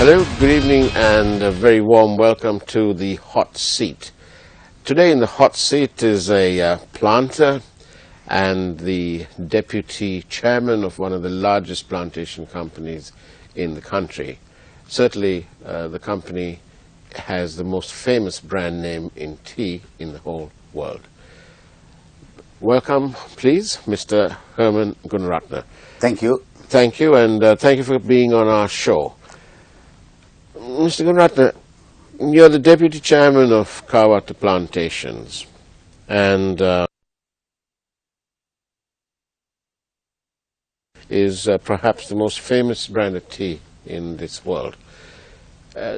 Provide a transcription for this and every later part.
Hello, good evening, and a very warm welcome to the Hot Seat. Today in the Hot Seat is a planter and the deputy chairman of one of the largest plantation companies in the country. Certainly, the company has the most famous brand name in tea in the whole world. Welcome, please, Mr. Herman Gunaratne. Thank you. Thank you, and thank you for being on our show. Mr. Gunaratne, you're the deputy chairman of Kawata Plantations, and is perhaps the most famous brand of tea in this world.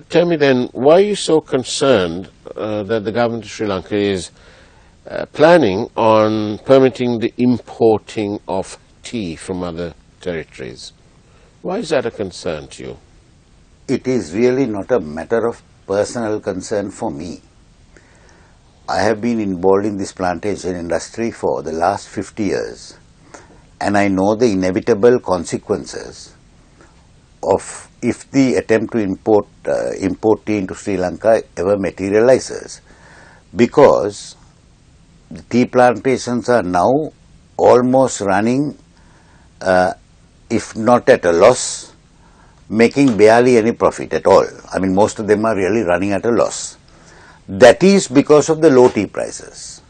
Tell me then, why are you so concerned that the government of Sri Lanka is planning on permitting the importing of tea from other territories? Why is that a concern to you? It is really not a matter of personal concern for me. I have been involved in this plantation industry for the last 50 years, and I know the inevitable consequences of if the attempt to import tea into Sri Lanka ever materializes, because the tea plantations are now almost running, if not at a loss, making barely any profit at all. I mean, most of them are really running at a loss. That is because of the low tea prices.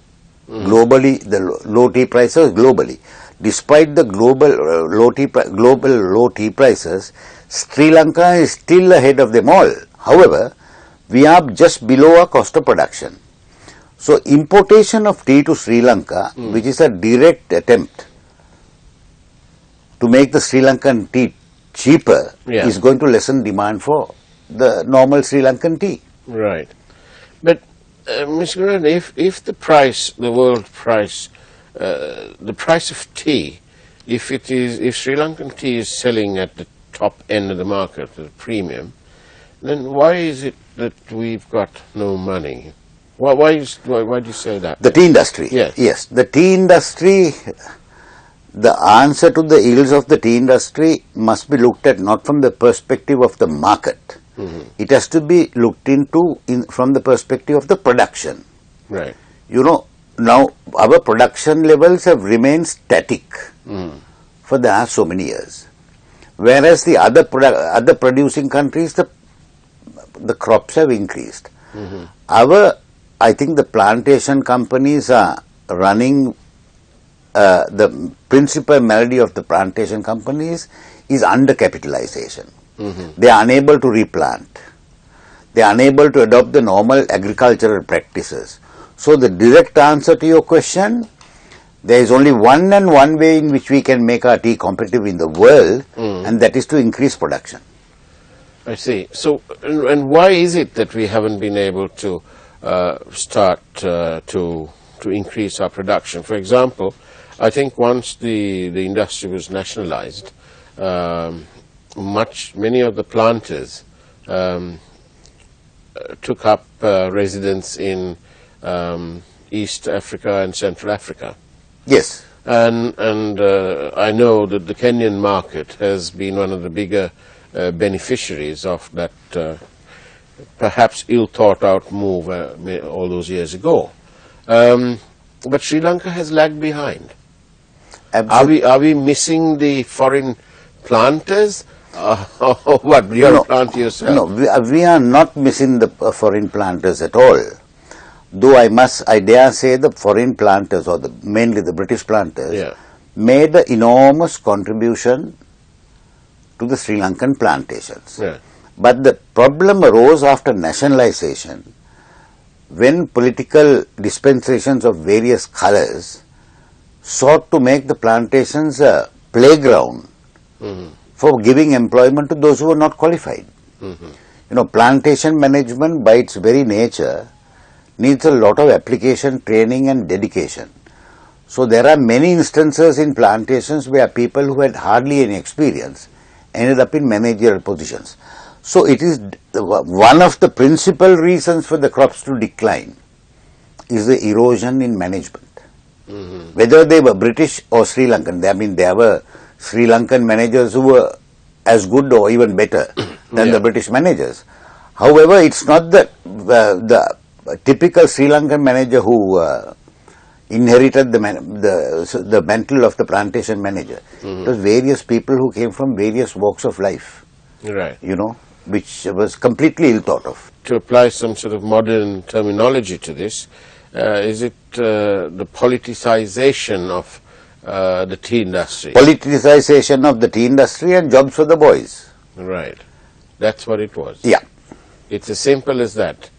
Globally, the low tea prices globally. Despite the global low tea prices, Sri Lanka is still ahead of them all. However, we are just below our cost of production. So, importation of tea to Sri Lanka, which is a direct attempt to make the Sri Lankan tea cheaper, is going to lessen demand for the normal Sri Lankan tea. Right. But, Mr. Gunaratne, if the price, the world price, the price of tea, if Sri Lankan tea is selling at the top end of the market, at the premium, then why is it that we've got no money? Why do you say that? The tea industry? Yes. Yes. The tea industry, the answer to the ills of the tea industry must be looked at not from the perspective of the market. It has to be looked into from the perspective of the production. Right. You know, now our production levels have remained static for the last so many years. Whereas the other producing countries, the crops have increased. I think the plantation companies are running, the principal malady of the plantation companies is undercapitalization. They are unable to replant. They are unable to adopt the normal agricultural practices. So the direct answer to your question, there is only one way in which we can make our tea competitive in the world, and that is to increase production. I see. So, and why is it that we haven't been able to start to increase our production? For example, I think once the industry was nationalized, many of the planters took up residence in East Africa and Central Africa. Yes. And I know that the Kenyan market has been one of the bigger beneficiaries of that perhaps ill-thought-out move all those years ago. But Sri Lanka has lagged behind. Are we missing the foreign planters? Or what? You don't plant yourself? No, we are not missing the foreign planters at all. Though I dare say the foreign planters, or mainly the British planters, made an enormous contribution to the Sri Lankan plantations. But the problem arose after nationalization, when political dispensations of various colors sought to make the plantations a playground for giving employment to those who were not qualified. You know, plantation management by its very nature needs a lot of application, training and dedication. So there are many instances in plantations where people who had hardly any experience ended up in managerial positions. So it is one of the principal reasons for the crops to decline is the erosion in management. Whether they were British or Sri Lankan, there were Sri Lankan managers who were as good or even better than Yeah. the British managers. However, it's not the typical Sri Lankan manager who inherited the mantle of the plantation manager. It was various people who came from various walks of life, Right. which was completely ill thought of. To apply some sort of modern terminology to this, is it the politicization of the tea industry? Politicization of the tea industry and jobs for the boys. Right. That's what it was. Yeah. It's as simple as that.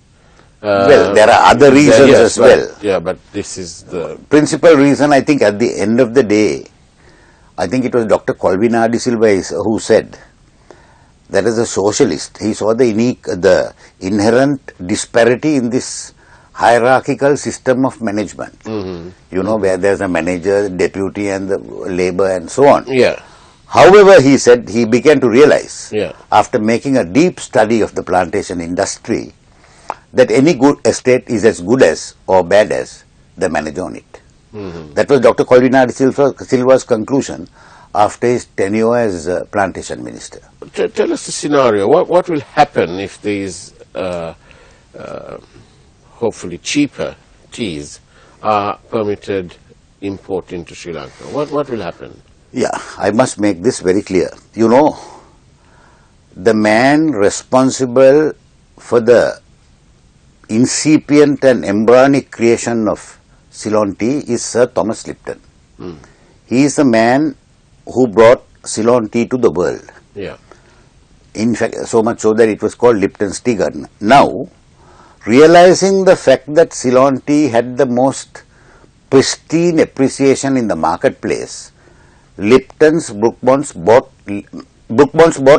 Well, there are other reasons as well. Yeah, but this is the Principal reason, I think, at the end of the day, I think it was Dr. Colvina de Silva who said that as a socialist, he saw the inherent disparity in this hierarchical system of management. Where there's a manager, deputy, and the labor, and so on. Yeah. However, he said he began to realize, Yeah. after making a deep study of the plantation industry, that any good estate is as good as or bad as the manager on it. That was Dr. Colvina de Silva's conclusion after his tenure as plantation minister. Tell us the scenario. What will happen if these hopefully cheaper teas are permitted import into Sri Lanka? What will happen? Yeah, I must make this very clear. The man responsible for the incipient and embryonic creation of Ceylon tea is Sir Thomas Lipton. He is the man who brought Ceylon tea to the world. Yeah. In fact, so much so that it was called Lipton's Tea Garden. Now, realizing the fact that Ceylon tea had the most pristine appreciation in the marketplace, Brook Bonds bought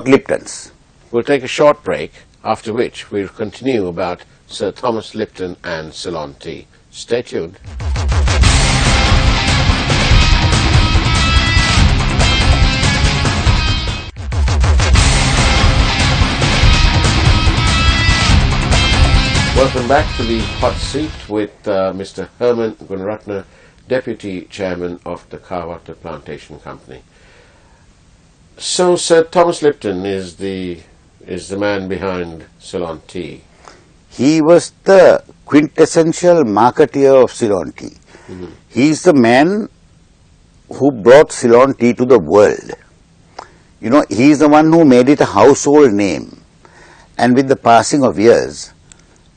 Lipton's. We'll take a short break, after which we'll continue about Sir Thomas Lipton and Ceylon tea. Stay tuned. Welcome back to the hot seat with Mr. Herman Gunaratne, Deputy Chairman of the Kawata Plantation Company. So Sir Thomas Lipton is the man behind Ceylon tea. He was the quintessential marketeer of Ceylon tea. He is the man who brought Ceylon tea to the world. He is the one who made it a household name. And with the passing of years,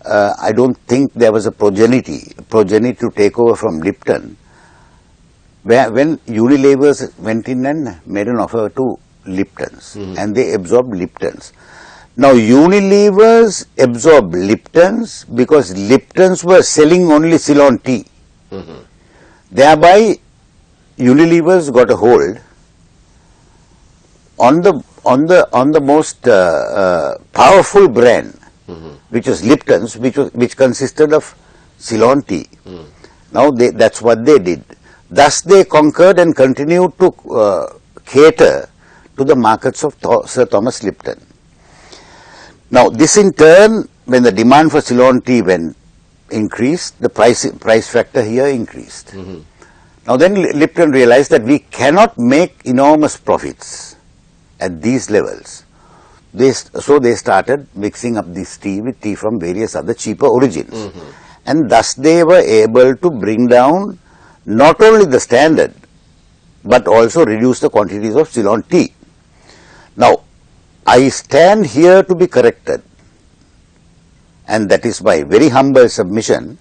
I don't think there was a progeny to take over from Lipton. When Unilever went in and made an offer to Lipton's, and they absorbed Lipton's. Now Unilever's absorbed Lipton's because Lipton's were selling only Ceylon tea. Thereby, Unilever's got a hold on the most powerful brand, which was Lipton's, which consisted of Ceylon tea. Now that's what they did. Thus they conquered and continued to cater to the markets of Sir Thomas Lipton. Now this in turn, when the demand for Ceylon tea increased, the price factor here increased. Now then Lipton realized that we cannot make enormous profits at these levels. So they started mixing up this tea with tea from various other cheaper origins. And thus they were able to bring down not only the standard, but also reduce the quantities of Ceylon tea. Now, I stand here to be corrected, and that is my very humble submission,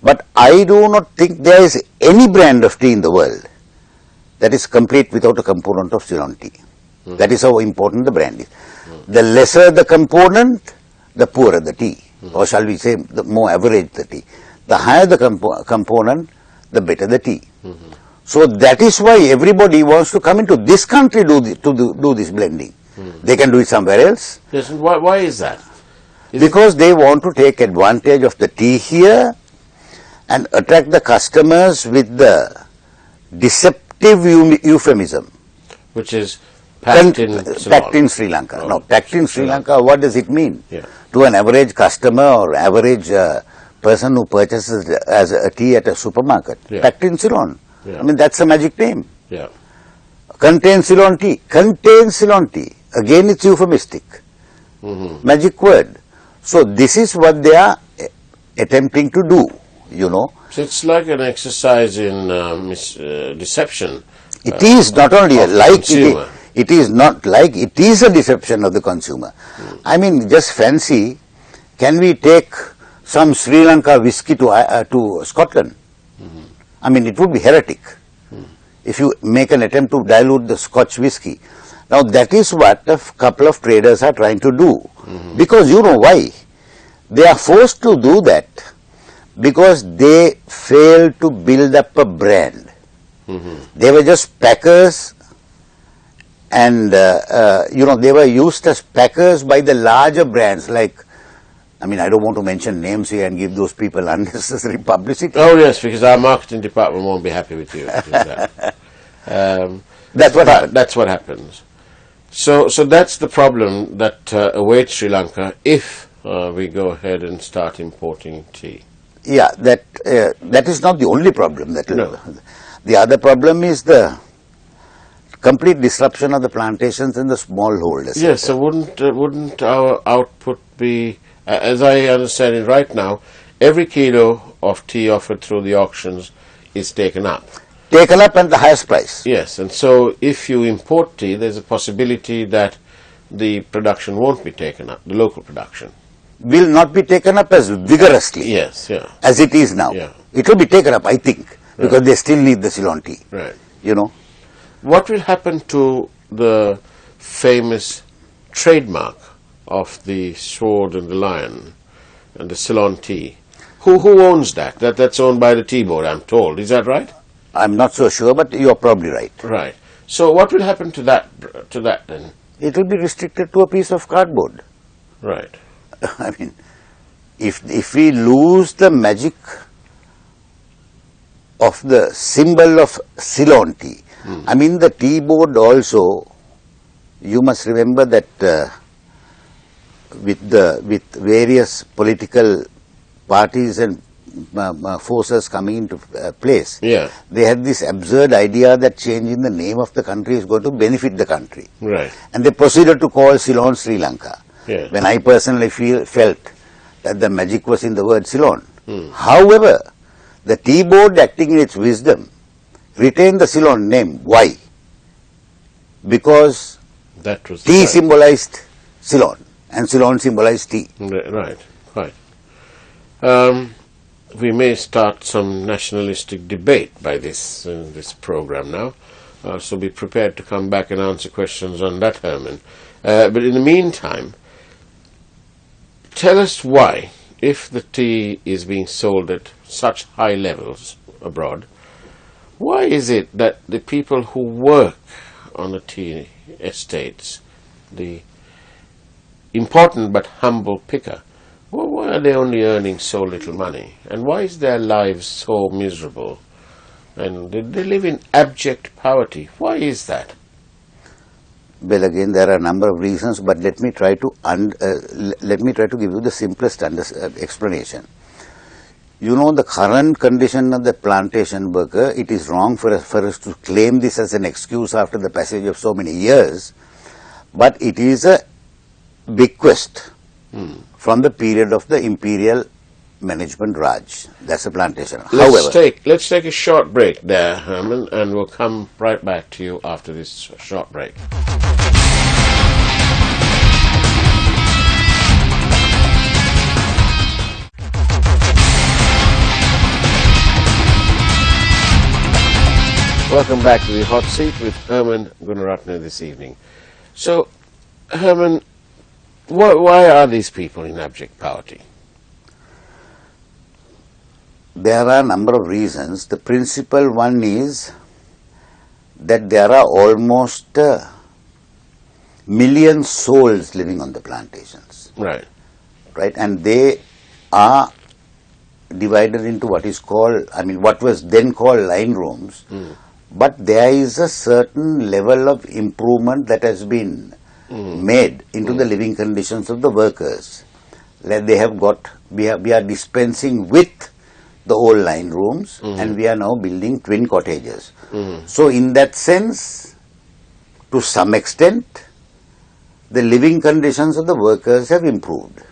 but I do not think there is any brand of tea in the world that is complete without a component of Ceylon tea. That is how important the brand is. The lesser the component, the poorer the tea, or shall we say, the more average the tea. The higher the component, the better the tea. So that is why everybody wants to come into this country to do this blending. They can do it somewhere else. Yes, and why is that? Because they want to take advantage of the tea here and attract the customers with the deceptive euphemism. Which is packed in Ceylon. Packed in Sri Lanka. Oh, Now, packed in Sri Lanka, what does it mean? Yeah. To an average customer or average person who purchases as a tea at a supermarket, packed in Ceylon. Yeah. I mean, that's a magic name. Yeah. Contains Ceylon tea. Contains Ceylon tea. Again, it's euphemistic. Magic word. So this is what they are attempting to do, you know. So it's like an exercise in deception. It is not only a like, it is not like, it is a deception of the consumer. I mean, just fancy, can we take some Sri Lanka whiskey to Scotland? I mean, it would be heretic if you make an attempt to dilute the Scotch whiskey. Now, that is what a couple of traders are trying to do. Because you know why? They are forced to do that because they failed to build up a brand. They were just packers, and you know, they were used as packers by the larger brands like, I mean, I don't want to mention names here and give those people unnecessary publicity. Oh yes, because our marketing department won't be happy with you. That's what happens. That's what happens. So that's the problem that awaits Sri Lanka if we go ahead and start importing tea. Yeah, that is not the only problem. No. The other problem is the complete disruption of the plantations and the smallholders. Yes, so wouldn't our output be, as I understand it right now, every kilo of tea offered through the auctions is taken up? Taken up at the highest price. Yes, and so if you import tea, there's a possibility that the production won't be taken up, the local production. Will not be taken up as vigorously Yes, yeah. as it is now. Yeah. It will be taken up, I think, because they still need the Ceylon tea. Right. You know. What will happen to the famous trademark of the sword and the lion and the Ceylon tea? Who owns that? That's owned by the tea board, I'm told. Is that right? I'm not so sure, but you're probably right. Right. So what will happen to that then? It will be restricted to a piece of cardboard. Right. I mean, if we lose the magic of the symbol of Ceylon tea, I mean, the tea board also, you must remember that with various political parties and forces coming into place, they had this absurd idea that changing the name of the country is going to benefit the country. Right. And they proceeded to call Ceylon Sri Lanka. Yeah. When I personally felt that the magic was in the word Ceylon. However, the tea board, acting in its wisdom, retained the Ceylon name. Why? Because that was tea symbolized Ceylon and Ceylon symbolized tea. Right, right. We may start some nationalistic debate by this program now, so be prepared to come back and answer questions on that, Herman. But in the meantime, tell us why, if the tea is being sold at such high levels abroad, why is it that the people who work on the tea estates, the important but humble picker, why are they only earning so little money? And why is their lives so miserable? And they live in abject poverty. Why is that? Well, again, there are a number of reasons, but let me try to give you the simplest explanation. You know, the current condition of the plantation worker, it is wrong for us to claim this as an excuse after the passage of so many years, but it is a bequest from the period of the imperial management Raj. That's a plantation. Let's take a short break there, Herman, and we'll come right back to you after this short break. Welcome back to the Hot Seat with Herman Gunaratne this evening. So, Herman, why are these people in abject poverty? There are a number of reasons. The principal one is that there are almost a million souls living on the plantations. Right. Right, and they are divided into what is called, what was then called line rooms. But there is a certain level of improvement that has been made into the living conditions of the workers. That they have got, we are dispensing with the old line rooms, and we are now building twin cottages. So in that sense, to some extent, the living conditions of the workers have improved.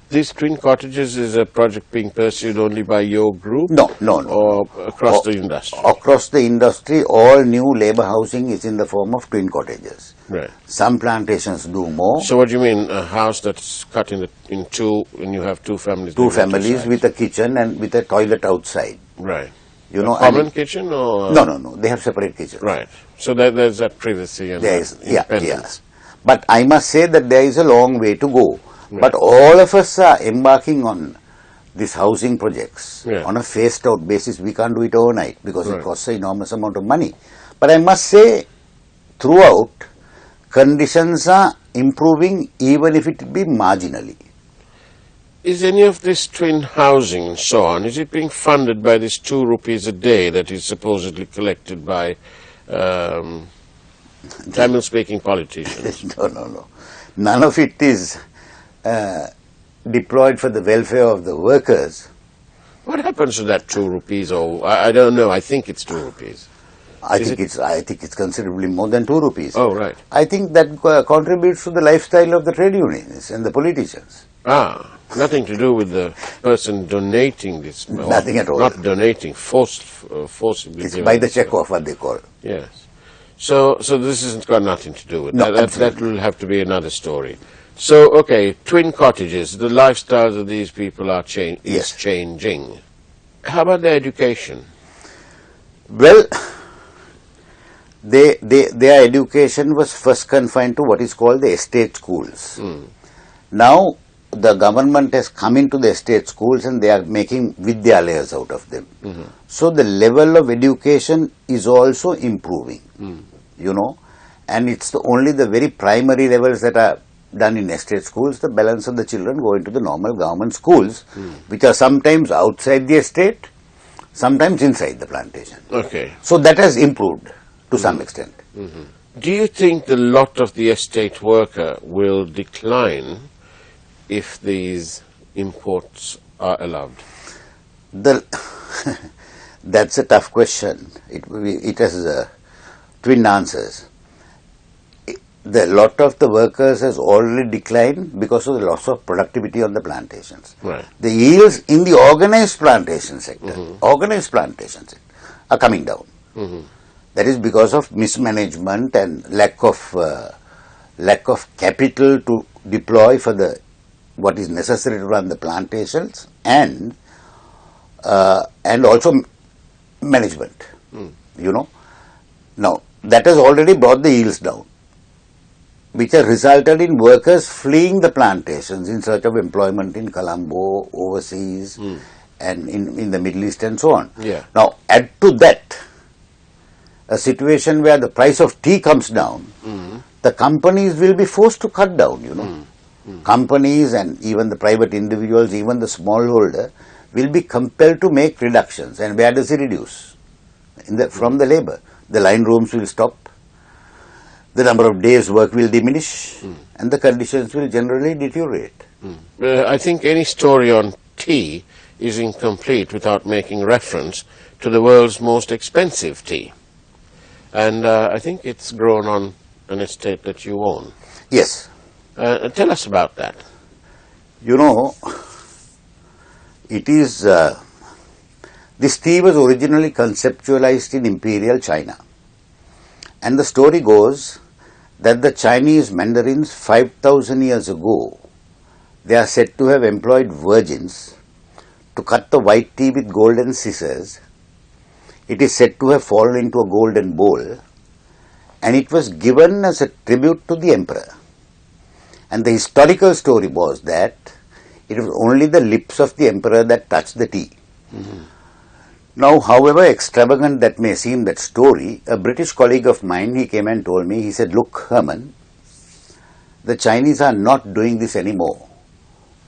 These twin cottages is a project being pursued only by your group? No. Or across the industry? Across the industry, all new labour housing is in the form of twin cottages. Right. Some plantations do more. So what do you mean, a house that's cut in two, and you have two families? Two families with a kitchen and with a toilet outside. Right. You know, common kitchen or? No. They have separate kitchens. Right. So there's that privacy and independence. Yeah. But I must say that there is a long way to go. Right. But all of us are embarking on these housing projects on a phased out basis. We can't do it overnight because it costs an enormous amount of money. But I must say, throughout, conditions are improving even if it be marginally. Is any of this twin housing and so on, is it being funded by this 2 rupees a day that is supposedly collected by Tamil-speaking politicians? No. None of it is deployed for the welfare of the workers. What happens to that 2 rupees? Or I don't know. I think it's 2 rupees. I think it's considerably more than 2 rupees. Oh, right. I think that contributes to the lifestyle of the trade unions and the politicians. Nothing to do with the person donating this. Nothing at all. Not donating, forcibly. It's by the check off, what they call. Yes. So this has got nothing to do with that. That will have to be another story. So, okay, twin cottages, the lifestyles of these people are changing. How about their education? Well, their education was first confined to what is called the estate schools. Now, the government has come into the estate schools and they are making vidyalayas out of them. So, the level of education is also improving, you know, and it's only the very primary levels that are done in estate schools. The balance of the children go into the normal government schools, which are sometimes outside the estate, sometimes inside the plantation. Okay. So that has improved to some extent. Do you think the lot of the estate worker will decline if these imports are allowed? That's a tough question. It has twin answers. The lot of the workers has already declined because of the loss of productivity on the plantations. Right. The yields in the organized plantation sector, are coming down. That is because of mismanagement and lack of capital to deploy for what is necessary to run the plantations, and also management. You know, now that has already brought the yields down, which has resulted in workers fleeing the plantations in search of employment in Colombo, overseas, and in the Middle East and so on. Yeah. Now, add to that a situation where the price of tea comes down, the companies will be forced to cut down, you know. Companies and even the private individuals, even the smallholder, will be compelled to make reductions. And where does it reduce? From the labor. The line rooms will stop. The number of days work will diminish, and the conditions will generally deteriorate. I think any story on tea is incomplete without making reference to the world's most expensive tea. And I think it's grown on an estate that you own. Yes. Tell us about that. You know, it is, this tea was originally conceptualized in imperial China. And the story goes that the Chinese mandarins 5,000 years ago, they are said to have employed virgins to cut the white tea with golden scissors. It is said to have fallen into a golden bowl, and it was given as a tribute to the emperor. And the historical story was that it was only the lips of the emperor that touched the tea. Now, however extravagant that may seem, that story, a British colleague of mine, he came and told me, he said, "Look, Herman, the Chinese are not doing this anymore.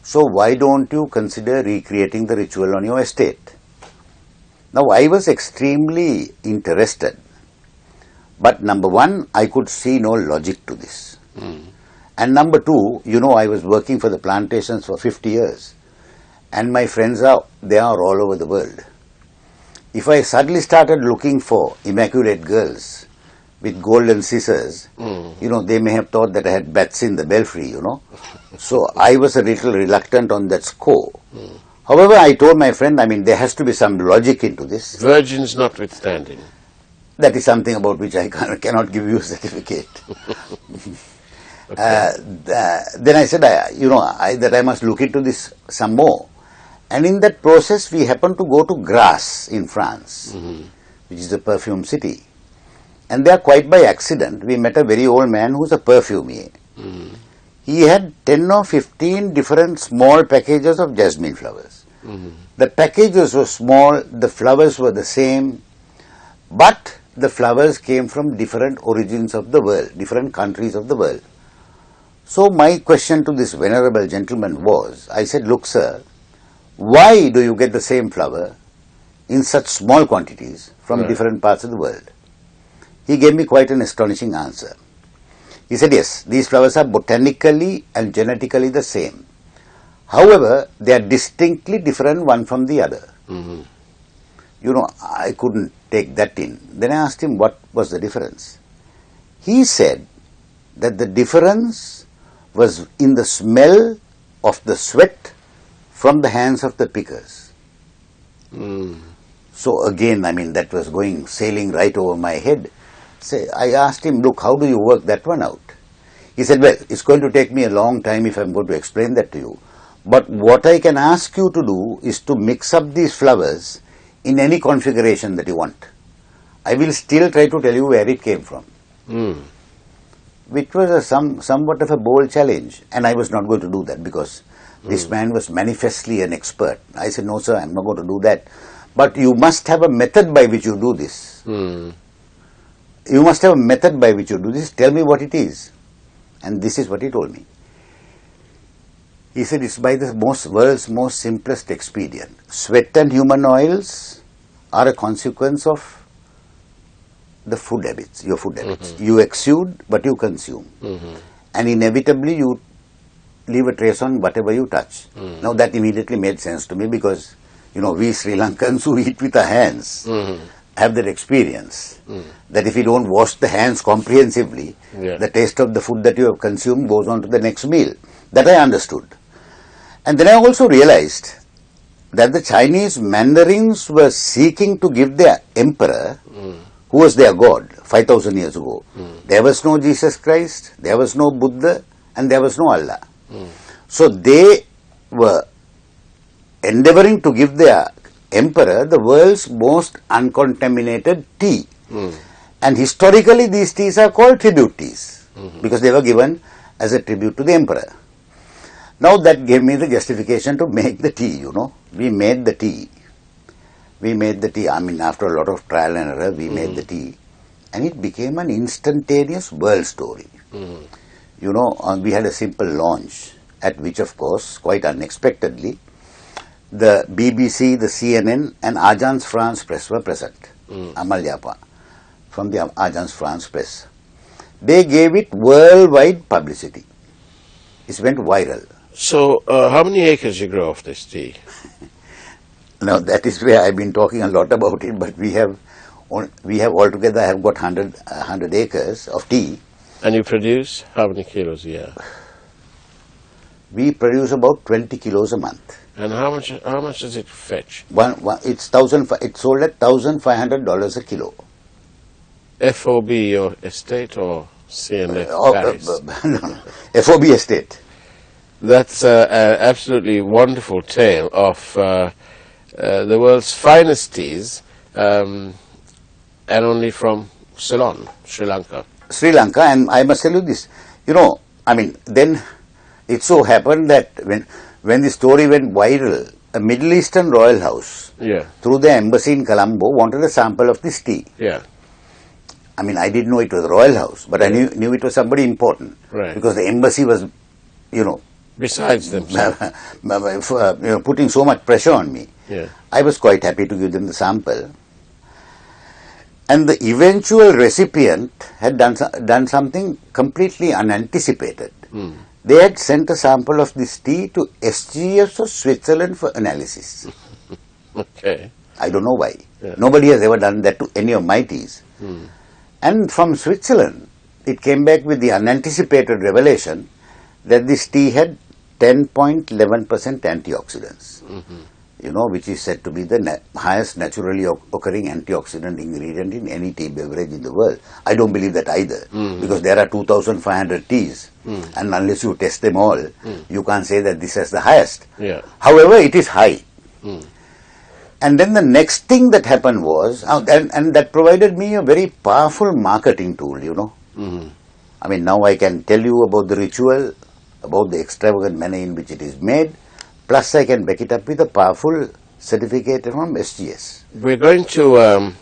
So why don't you consider recreating the ritual on your estate?" Now, I was extremely interested. But number one, I could see no logic to this. And number two, you know, I was working for the plantations for 50 years. And my friends they are all over the world. If I suddenly started looking for immaculate girls with golden scissors, they may have thought that I had bats in the belfry, So I was a little reluctant on that score. However, I told my friend, there has to be some logic into this. Virgins notwithstanding. That is something about which I cannot give you a certificate. Then I said, that I must look into this some more. And in that process, we happened to go to Grasse in France, which is a perfume city. And there, quite by accident, we met a very old man who's a perfumier. He had 10 or 15 different small packages of jasmine flowers. The packages were small, the flowers were the same, but the flowers came from different origins of the world, different countries of the world. So my question to this venerable gentleman was, I said, look sir, why do you get the same flower in such small quantities from different parts of the world? He gave me quite an astonishing answer. He said, yes, these flowers are botanically and genetically the same. However, they are distinctly different one from the other. I couldn't take that in. Then I asked him what was the difference. He said that the difference was in the smell of the sweat from the hands of the pickers. So again, that was sailing right over my head. So I asked him, look, how do you work that one out? He said, well, it's going to take me a long time if I'm going to explain that to you. But what I can ask you to do is to mix up these flowers in any configuration that you want. I will still try to tell you where it came from. Which was somewhat of a bold challenge. And I was not going to do that because this man was manifestly an expert. I said, no sir, I'm not going to do that. But you must have a method by which you do this. You must have a method by which you do this. Tell me what it is. And this is what he told me. He said, it's by the world's most simplest expedient. Sweat and human oils are a consequence of the food habits, your food habits. You exude, but you consume. And inevitably you leave a trace on whatever you touch. Now that immediately made sense to me because, we Sri Lankans who eat with our hands have that experience that if you don't wash the hands comprehensively, the taste of the food that you have consumed goes on to the next meal. That I understood. And then I also realized that the Chinese mandarins were seeking to give their emperor, who was their god 5,000 years ago. There was no Jesus Christ, there was no Buddha, and there was no Allah. So they were endeavoring to give their emperor the world's most uncontaminated tea. And historically these teas are called tribute teas because they were given as a tribute to the emperor. Now that gave me the justification to make the tea, We made the tea. After a lot of trial and error, we made the tea. And it became an instantaneous world story. We had a simple launch at which, of course, quite unexpectedly, the BBC, the CNN and Agence France Presse were present. Amal Yapa from the Agence France Presse. They gave it worldwide publicity. It went viral. So, how many acres you grow of this tea? Now, that is where I've been talking a lot about it, but we have altogether, I have got 100 acres of tea. And you produce how many kilos a year? We produce about 20 kilos a month. And how much does it fetch? It's sold at $1,500 a kilo. FOB your estate or CNF Paris? No, FOB estate. That's an absolutely wonderful tale of the world's finest teas, and only from Ceylon, Sri Lanka. Sri Lanka, and I must tell you this, then it so happened that when the story went viral, a Middle Eastern royal house, through the embassy in Colombo, wanted a sample of this tea. I didn't know it was a royal house, but I knew it was somebody important. Because the embassy was, besides themselves, putting so much pressure on me. I was quite happy to give them the sample. And the eventual recipient had done something completely unanticipated. They had sent a sample of this tea to SGS of Switzerland for analysis. Okay. I don't know why. Nobody has ever done that to any of my teas. And from Switzerland, it came back with the unanticipated revelation that this tea had 10.11% antioxidants, you know, which is said to be the highest naturally occurring antioxidant ingredient in any tea beverage in the world. I don't believe that either, because there are 2,500 teas, and unless you test them all, you can't say that this is the highest. Yeah. However, it is high. And then the next thing that happened was, and that provided me a very powerful marketing tool, you know. I mean, now I can tell you about the ritual, about the extravagant manner in which it is made, plus I can back it up with a powerful certificate from SGS. We're going to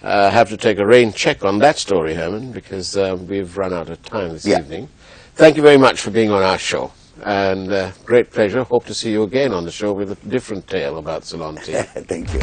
have to take a rain check on that story, Herman, because we've run out of time this evening. Thank you very much for being on our show. And great pleasure. Hope to see you again on the show with a different tale about Ceylon tea. Thank you.